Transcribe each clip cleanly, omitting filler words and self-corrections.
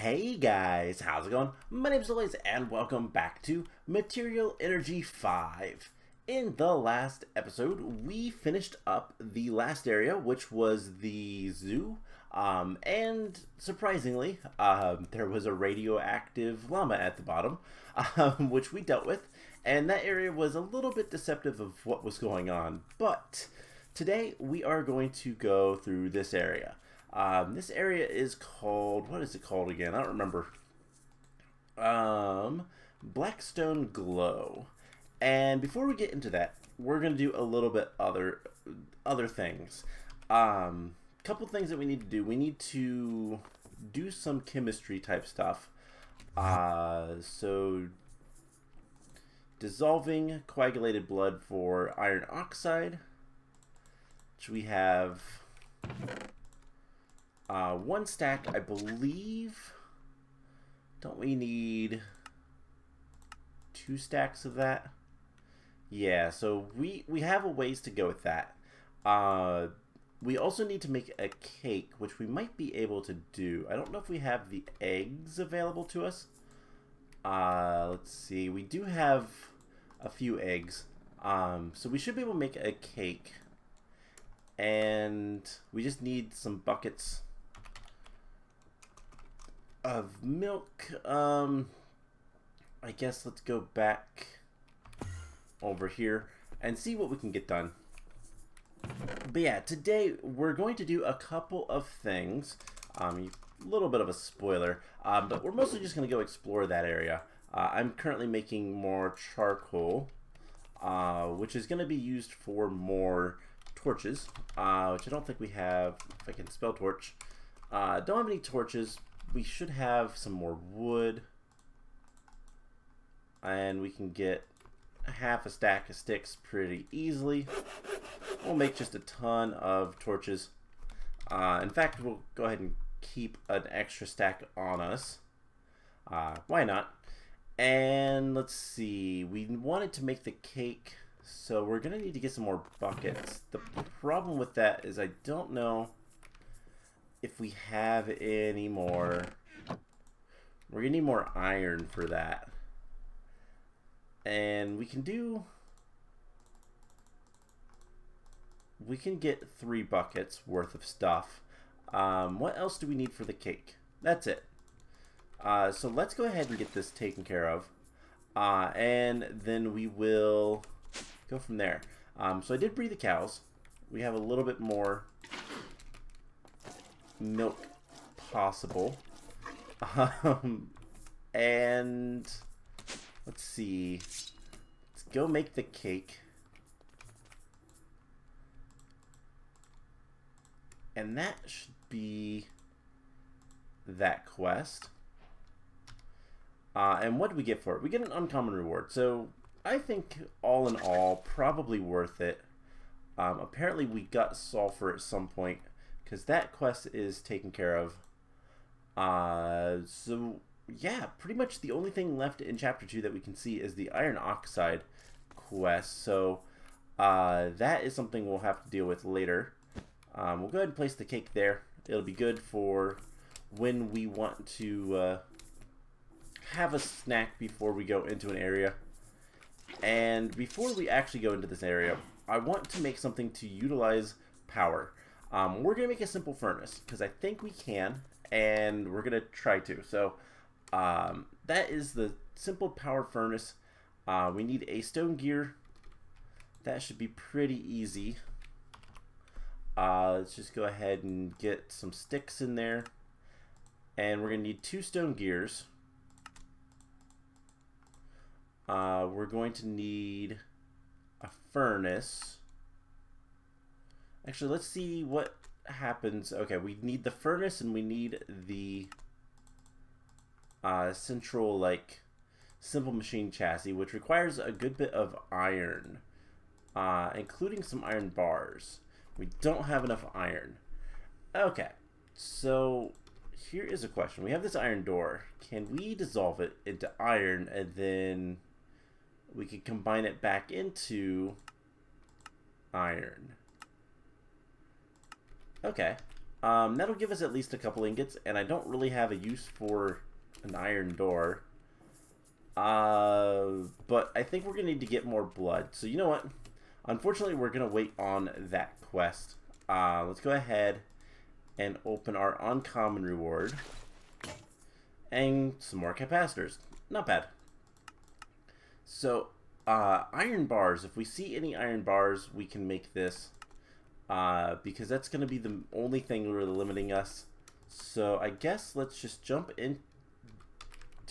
Hey guys, how's it going? My name's Elias and welcome back to Material Energy 5. In the last episode, we finished up the last area, which was the zoo. And surprisingly, there was a radioactive llama at the bottom, which we dealt with. And that area was a little bit deceptive of what was going on. But today we are going to go through this area. This area is called, what is it called again? I don't remember. Blackstone Glow. And before we get into that, we're going to do a little bit other things. Couple things that we need to do. We need to do some chemistry type stuff. So dissolving coagulated blood for iron oxide, which we have one stack, I believe. Don't we need 2 stacks of that? Yeah, so we have a ways to go with that. We also need to make a cake, which we might be able to do. I don't know if we have the eggs available to us. Let's see. We do have a few eggs. So we should be able to make a cake. And we just need some buckets of milk. I guess let's go back over here and see what we can get done. But yeah, today we're going to do a couple of things. A little bit of a spoiler, but we're mostly just going to go explore that area. I'm currently making more charcoal, which is going to be used for more torches, which I don't think we have. If I can spell torch. Don't have any torches. We should have some more wood, and we can get half a stack of sticks pretty easily. We'll make just a ton of torches. In fact, we'll go ahead and keep an extra stack on us. Why not? And let's see, we wanted to make the cake, so we're gonna need to get some more buckets. The problem with that is I don't know if we have any more. We're gonna need more iron for that. And we can get 3 buckets worth of stuff. What else do we need for the cake? That's it. So let's go ahead and get this taken care of. And then we will go from there. So I did breed the cows. We have a little bit more milk possible. And let's see. Let's go make the cake. And that should be that quest. And what do we get for it? We get an uncommon reward. So I think all in all, probably worth it. Apparently we got sulfur at some point, because that quest is taken care of. So yeah, pretty much the only thing left in chapter 2 that we can see is the iron oxide quest. So that is something we'll have to deal with later. We'll go ahead and place the cake there. It'll be good for when we want to have a snack before we go into an area. And before we actually go into this area, I want to make something to utilize power. We're going to make a simple furnace, because I think we can, and we're going to try to. So that is the simple power furnace. We need a stone gear. That should be pretty easy. Let's just go ahead and get some sticks in there. And we're going to need 2 stone gears. We're going to need a furnace. Actually, let's see what happens. Okay, we need the furnace and we need the central, like, simple machine chassis, which requires a good bit of iron, including some iron bars. We don't have enough iron. Okay, so here is a question. We have this iron door. Can we dissolve it into iron and then we can combine it back into iron? Okay, That'll give us at least a couple ingots, and I don't really have a use for an iron door. But I think we're going to need to get more blood. So you know what? Unfortunately, we're going to wait on that quest. Let's go ahead and open our uncommon reward. And some more capacitors. Not bad. So, iron bars. If we see any iron bars, we can make this. Because that's going to be the only thing really limiting us. So, I guess let's just jump into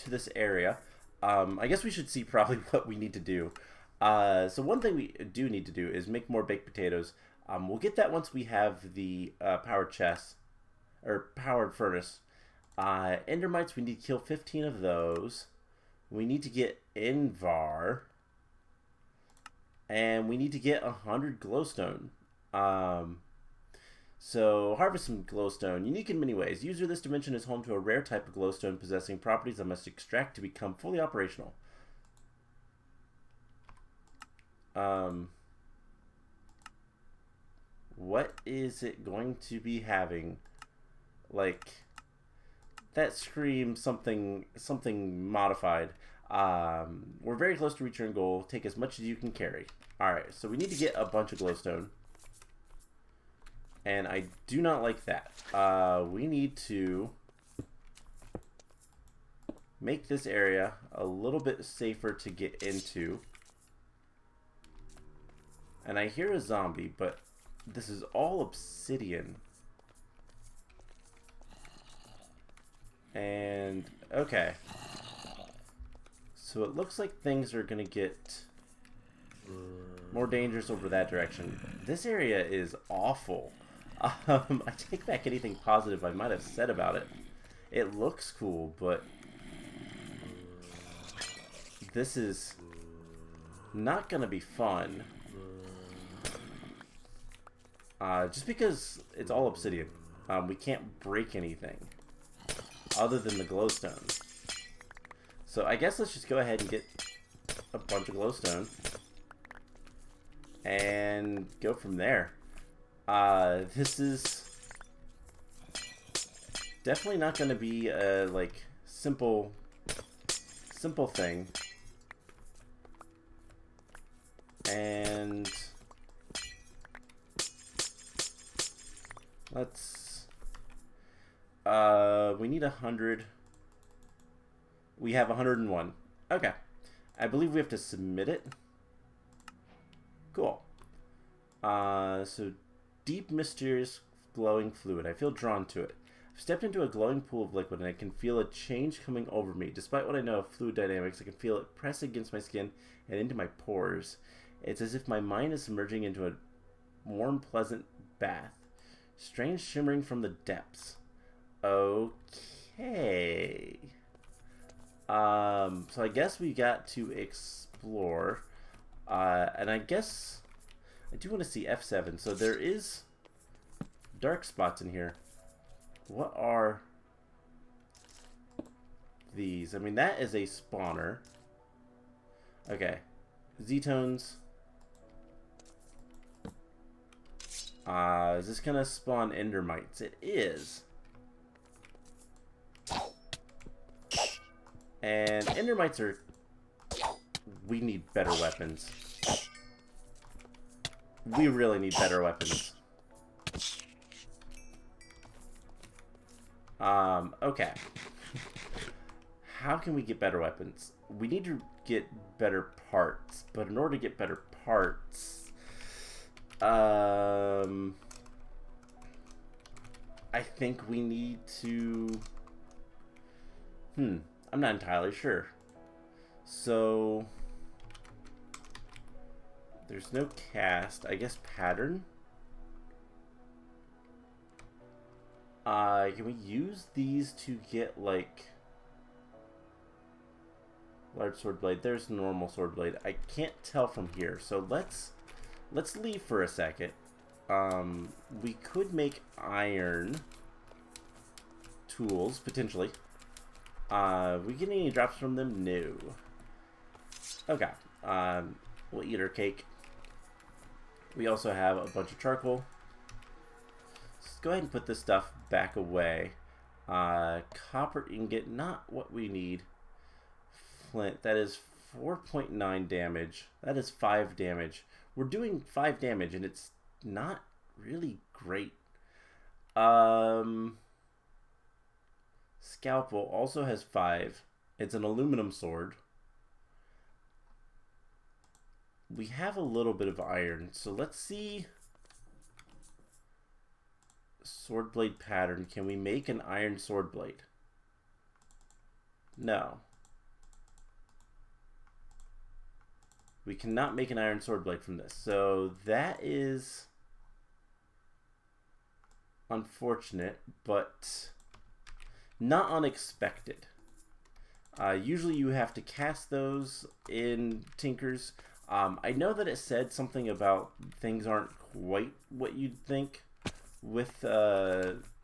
this area. I guess we should see probably what we need to do. So one thing we do need to do is make more baked potatoes. We'll get that once we have the powered chest, or powered furnace. Endermites, we need to kill 15 of those. We need to get Invar. And we need to get 100 glowstone. So harvest some glowstone. Unique in many ways. User this dimension is home to a rare type of glowstone possessing properties I must extract to become fully operational. What is it going to be having? Like, that screams something modified. We're very close to reaching our goal. Take as much as you can carry. Alright, so we need to get a bunch of glowstone. And I do not like that. We need to make this area a little bit safer to get into. And I hear a zombie, but this is all obsidian. And, okay. So it looks like things are going to get more dangerous over that direction. This area is awful. I take back anything positive I might have said about it. It looks cool, but this is not going to be fun. Just because it's all obsidian. We can't break anything other than the glowstone. So I guess let's just go ahead and get a bunch of glowstone and go from there. This is definitely not going to be a like simple thing. And let's we need 100. We have 101. Okay. I believe we have to submit it. Cool. So deep, mysterious, glowing fluid. I feel drawn to it. I've stepped into a glowing pool of liquid and I can feel a change coming over me. Despite what I know of fluid dynamics, I can feel it press against my skin and into my pores. It's as if my mind is submerging into a warm, pleasant bath. Strange shimmering from the depths. Okay. So I guess we got to explore. And I guess I do want to see F7. So there is dark spots in here. What are these? I mean, that is a spawner. Okay. Z-tones. Is this gonna spawn Endermites? It is. And Endermites are... We need better weapons. We really need better weapons. Okay. How can we get better weapons? We need to get better parts. But in order to get better parts... I think we need to... I'm not entirely sure. So... There's no cast. I guess pattern? Can we use these to get, like... Large sword blade. There's normal sword blade. I can't tell from here. So let's leave for a second. We could make iron tools, potentially. We get any drops from them? No. Okay. We'll eat our cake. We also have a bunch of charcoal. go ahead and put this stuff back away. Copper ingot, not what we need. Flint, that is 4.9 damage. That is 5 damage. We're doing 5 damage, and it's not really great. Scalpel also has 5. It's an aluminum sword. We have a little bit of iron, so let's see. Sword blade pattern. Can we make an iron sword blade? No. We cannot make an iron sword blade from this. So that is unfortunate, but not unexpected. Usually you have to cast those in Tinkers. I know that it said something about things aren't quite what you'd think with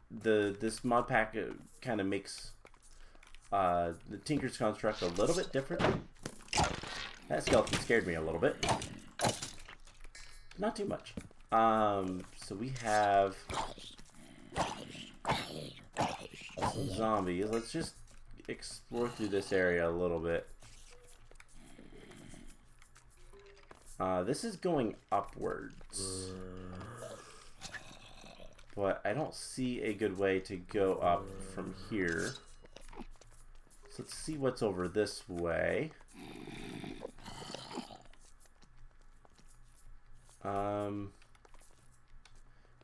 this mod pack. Kind of makes the Tinker's construct a little bit different. That skeleton scared me a little bit. Not too much. So we have some zombies. Let's just explore through this area a little bit. This is going upwards, but I don't see a good way to go up from here. So let's see what's over this way.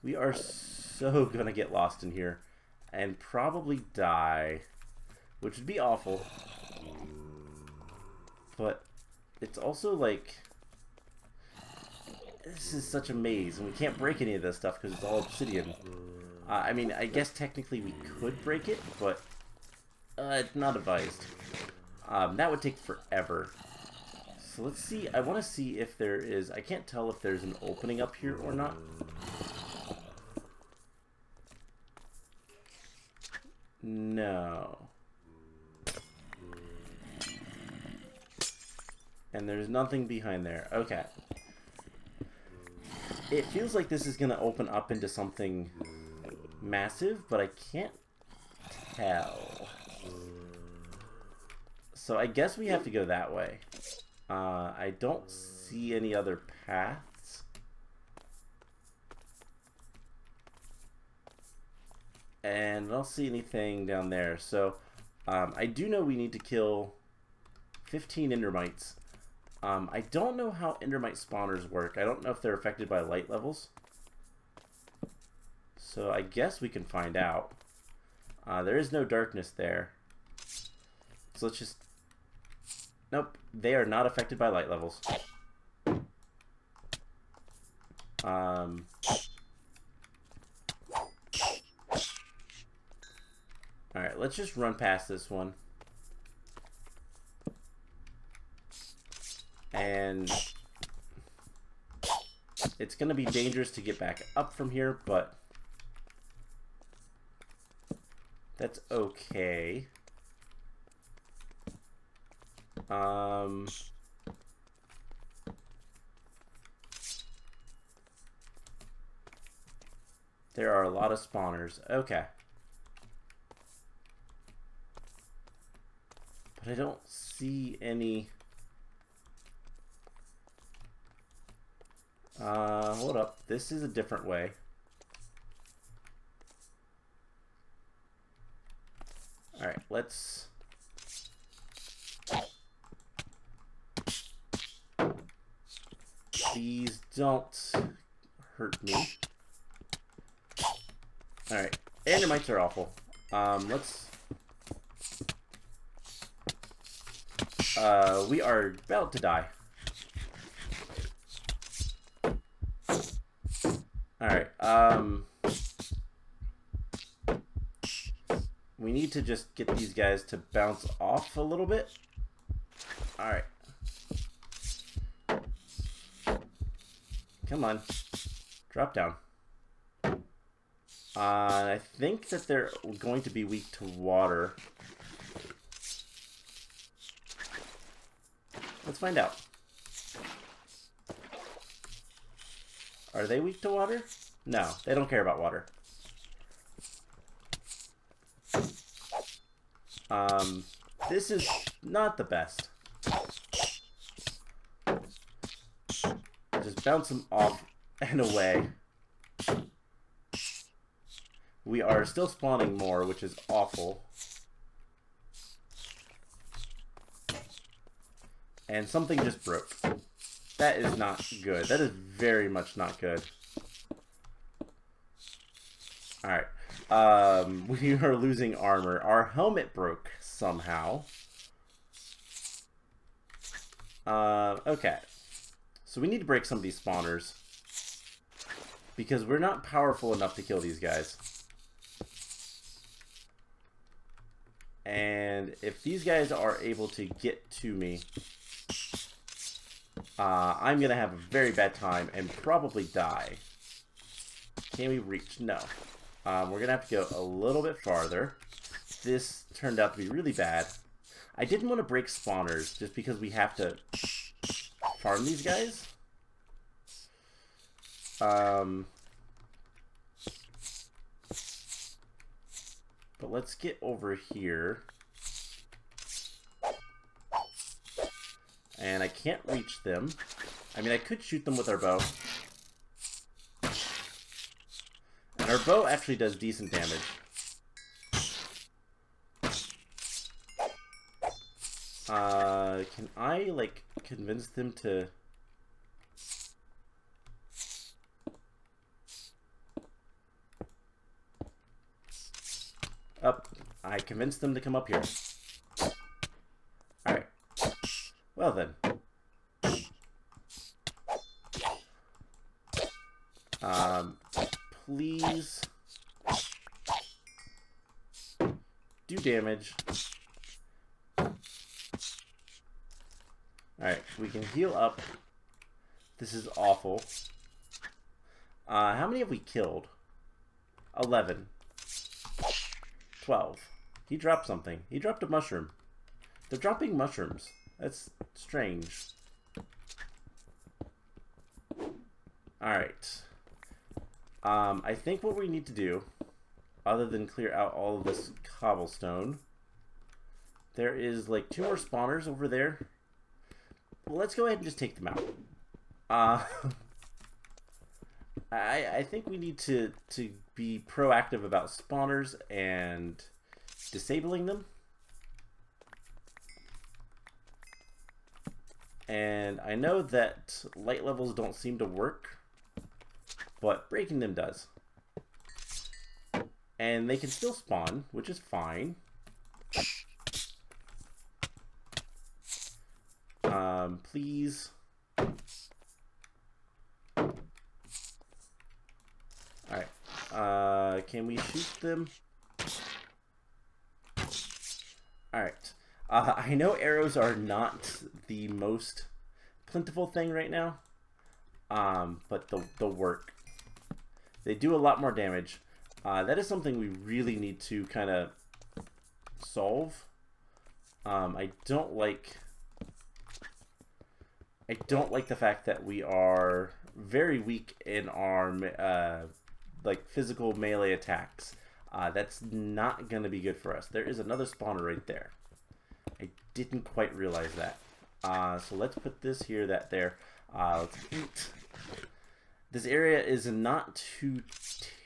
We are so gonna get lost in here and probably die, which would be awful. But it's also like, this is such a maze, and we can't break any of this stuff because it's all obsidian. I mean, I guess technically we could break it, but it's not advised. That would take forever. So let's see. I want to see if there is... I can't tell if there's an opening up here or not. No. And there's nothing behind there. Okay. It feels like this is going to open up into something massive, but I can't tell. So I guess we have to go that way. I don't see any other paths. And I don't see anything down there. So I do know we need to kill 15 Endermites. I don't know how Endermite spawners work. I don't know if they're affected by light levels. So I guess we can find out. There is no darkness there. So let's just... Nope, they are not affected by light levels. Alright, let's just run past this one. And it's going to be dangerous to get back up from here, but that's okay. There are a lot of spawners. Okay. But I don't see any... hold up. This is a different way. Alright, let's... Please don't hurt me. Alright, Endermites are awful. Let's... we are about to die. Alright, we need to just get these guys to bounce off a little bit. Alright. Come on. Drop down. I think that they're going to be weak to water. Let's find out. Are they weak to water? No, they don't care about water. This is not the best. Just bounce them off and away. We are still spawning more, which is awful. And something just broke. That is not good. That is very much not good. Alright. We are losing armor. Our helmet broke somehow. Okay. So we need to break some of these spawners. Because we're not powerful enough to kill these guys. And if these guys are able to get to me, I'm going to have a very bad time and probably die. Can we reach? No. We're going to have to go a little bit farther. This turned out to be really bad. I didn't want to break spawners just because we have to farm these guys. But let's get over here. And I can't reach them. I mean, I could shoot them with our bow. And our bow actually does decent damage. Can I, like, convince them to... Up. I convinced them to come up here. Alright. Well then. Please do damage. Alright, we can heal up. This is awful. How many have we killed? 11. 12. He dropped something. He dropped a mushroom. They're dropping mushrooms. That's strange. Alright. I think what we need to do, other than clear out all of this cobblestone, there is like 2 more spawners over there. Well, let's go ahead and just take them out. I think we need to be proactive about spawners and disabling them. And I know that light levels don't seem to work, but breaking them does. And they can still spawn, which is fine. Please. Alright. Can we shoot them? Alright. I know arrows are not the most plentiful thing right now. But they'll work. They do a lot more damage. That is something we really need to kind of solve. I don't like the fact that we are very weak in our like physical melee attacks. That's not going to be good for us. There is another spawner right there. I didn't quite realize that. So let's put this here, that there. Let's eat. This area is not too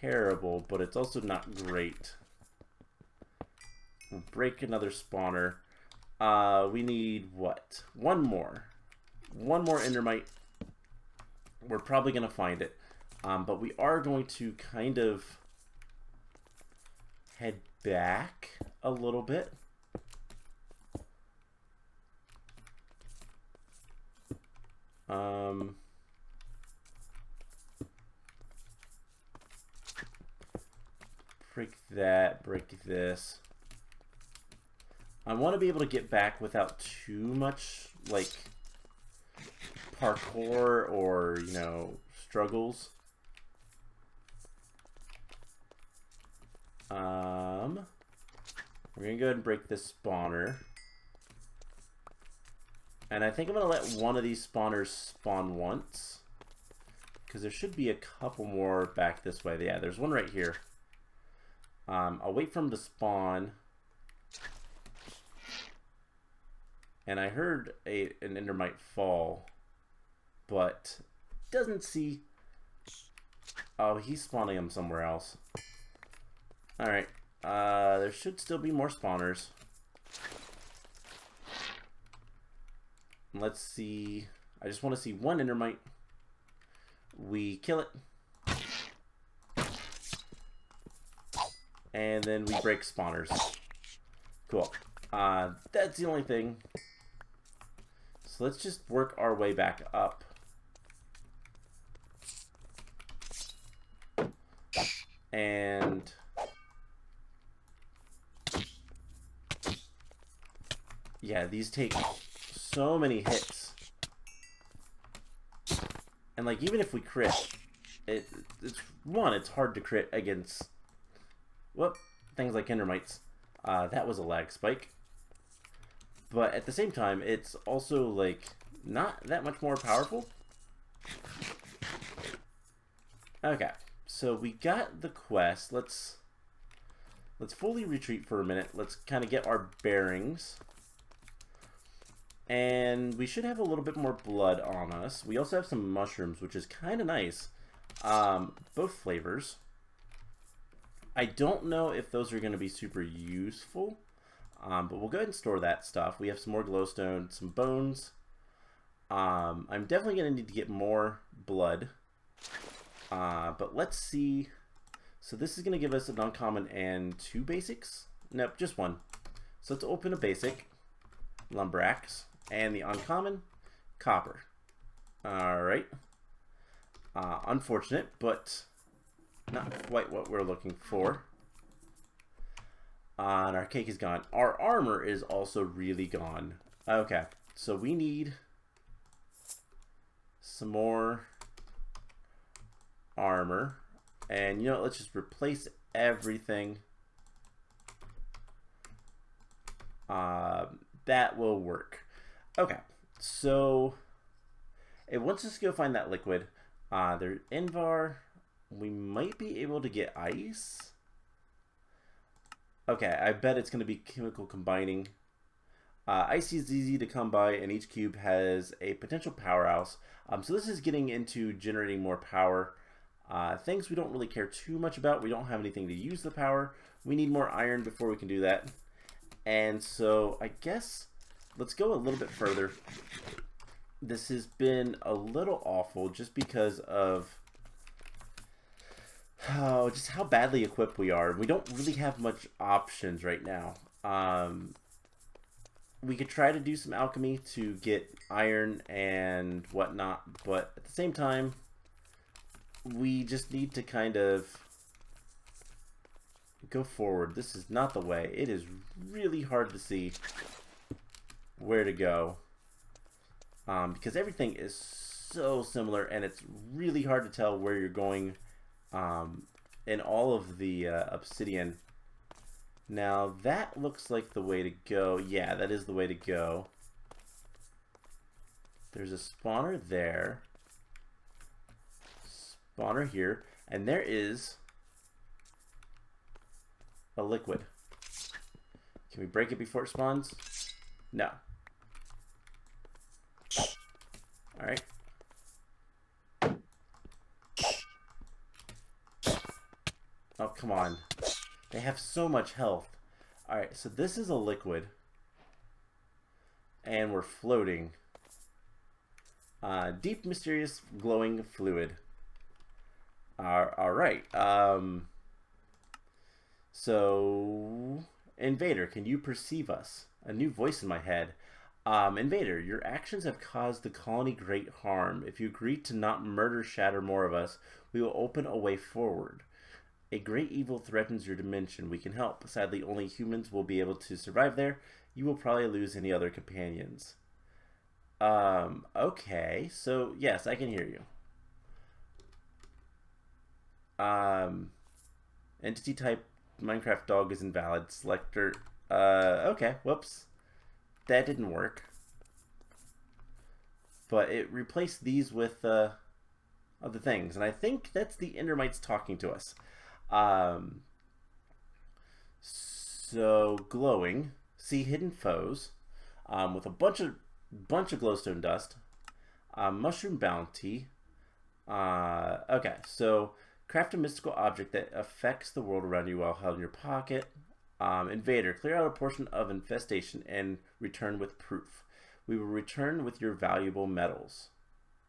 terrible, but it's also not great. We'll break another spawner. We need what? One more Endermite. We're probably going to find it. But we are going to kind of head back a little bit. Break that, break this. I want to be able to get back without too much, like, parkour or, you know, struggles. We're going to go ahead and break this spawner. And I think I'm going to let one of these spawners spawn once. Because there should be a couple more back this way. Yeah, there's one right here. I'll wait for him to spawn. And I heard an Endermite fall, but doesn't see... Oh, he's spawning them somewhere else. Alright. There should still be more spawners. Let's see. I just want to see one Endermite. We kill it. And then we break spawners. Cool. That's the only thing. So let's just work our way back up. And yeah, these take so many hits. And like, even if we crit, it's hard to crit against things like Endermites. That was a lag spike. But at the same time, it's also like not that much more powerful. Okay, so we got the quest. Let's fully retreat for a minute. Let's kind of get our bearings. And we should have a little bit more blood on us. We also have some mushrooms, which is kind of nice. Both flavors. I don't know if those are going to be super useful, but we'll go ahead and store that stuff. We have some more glowstone, some bones. I'm definitely going to need to get more blood. But let's see. So this is going to give us an uncommon and 2 basics. Nope, just 1. So let's open a basic. Lumbrax. And the uncommon, copper. Alright. Unfortunate, but not quite what we're looking for. And our cake is gone. Our armor is also really gone. Okay, so we need some more armor. And you know what, let's just replace everything. That will work. Okay, so it wants us to go find that liquid. There's Invar. We might be able to get ice. Okay, I bet it's going to be chemical combining. Ice is easy to come by, and each cube has a potential powerhouse. So this is getting into generating more power. Things we don't really care too much about. We don't have anything to use the power. We need more iron before we can do that. And so I guess let's go a little bit further. This has been a little awful just because of just how badly equipped we are. We don't really have much options right now. We could try to do some alchemy to get iron and whatnot, but at the same time, we just need to kind of go forward. This is not the way. It is really hard to see where to go because everything is so similar, and it's really hard to tell where you're going in all of the obsidian. Now that looks like the way to go. Yeah, that is the way to go. There's a spawner there, spawner here, and there is a liquid. Can we break it before it spawns? No. Alright. Oh, come on. They have so much health. Alright, so this is a liquid. And we're floating. Deep, mysterious, glowing fluid. Alright. So, Invader, can you perceive us? A new voice in my head. Invader, your actions have caused the colony great harm. If you agree to not murder, shatter more of us, we will open a way forward. A great evil threatens your dimension. We can help. Sadly, only humans will be able to survive there. You will probably lose any other companions. Okay. So, yes, I can hear you. Entity type Minecraft dog is invalid. Selector. Okay. Whoops. That didn't work. But it replaced these with other things. And I think that's the Endermites talking to us. So, glowing. See hidden foes. with a bunch of glowstone dust, mushroom bounty. Okay, so craft a mystical object that affects the world around you while held in your pocket. Invader, clear out a portion of infestation and return with proof. We will return with your valuable metals.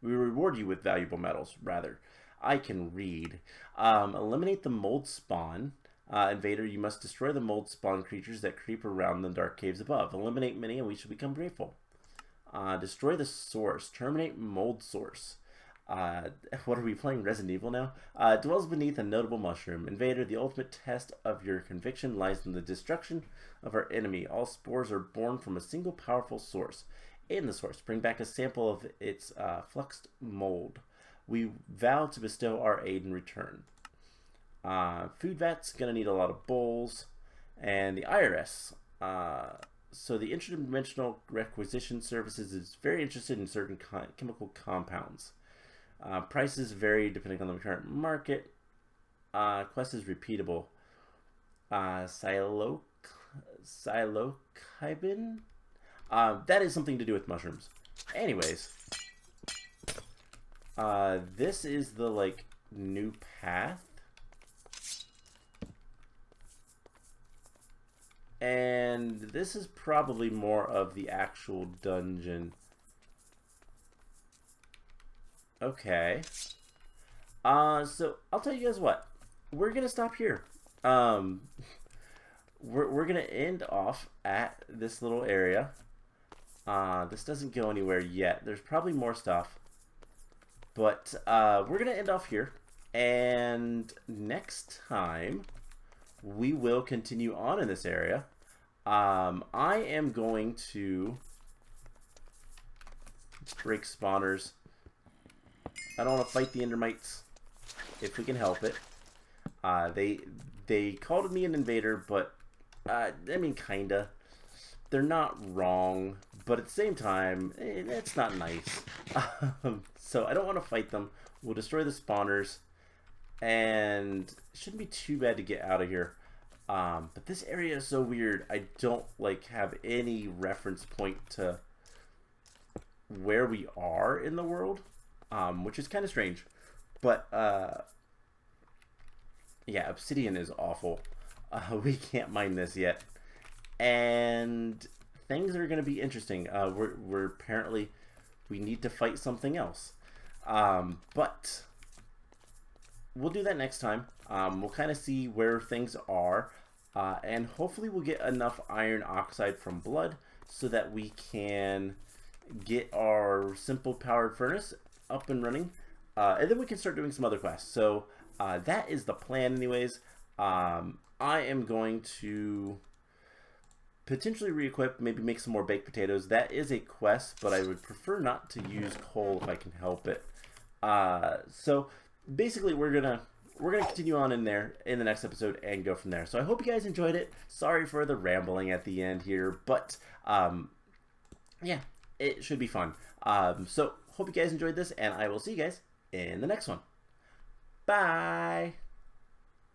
We will reward you with valuable metals, rather. I can read. Eliminate the mold spawn. Invader, you must destroy the mold spawn creatures that creep around the dark caves above. Eliminate many and we shall become grateful. Destroy the source. Terminate mold source. What are we playing, Resident Evil now? Dwells beneath a notable mushroom. Invader, the ultimate test of your conviction lies in the destruction of our enemy. All spores are born from a single powerful source. In the source, bring back a sample of its fluxed mold. We vow to bestow our aid in return. Food vat's gonna need a lot of bowls. And the IRS. So the interdimensional requisition services is very interested in certain chemical compounds. Prices vary depending on the current market. Quest is repeatable. Psilocybin? That is something to do with mushrooms. Anyways. This is the, like, new path. And this is probably more of the actual dungeon. Okay. So I'll tell you guys what. We're gonna stop here. We're gonna end off at this little area. This doesn't go anywhere yet. There's probably more stuff. But we're gonna end off here. And next time we will continue on in this area. I am going to break spawners. I don't want to fight the Endermites if we can help it. They called me an invader, but I mean, kinda. They're not wrong, but at the same time, it's not nice. So I don't want to fight them. We'll destroy the spawners, and it shouldn't be too bad to get out of here. But this area is so weird. I don't like have any reference point to where we are in the world, which is kind of strange. But yeah, obsidian is awful. We can't mine this yet, and things are going to be interesting. We're apparently we need to fight something else, but we'll do that next time. We'll kind of see where things are, and hopefully we'll get enough iron oxide from blood so that we can get our simple powered furnace up and running, and then we can start doing some other quests. So that is the plan anyways. I am going to potentially re-equip, maybe make some more baked potatoes. That is a quest, but I would prefer not to use coal if I can help it. So basically we're gonna continue on in there in the next episode and go from there. So I hope you guys enjoyed it. Sorry for the rambling at the end here, but yeah, it should be fun. So hope you guys enjoyed this, and I will see you guys in the next one. Bye.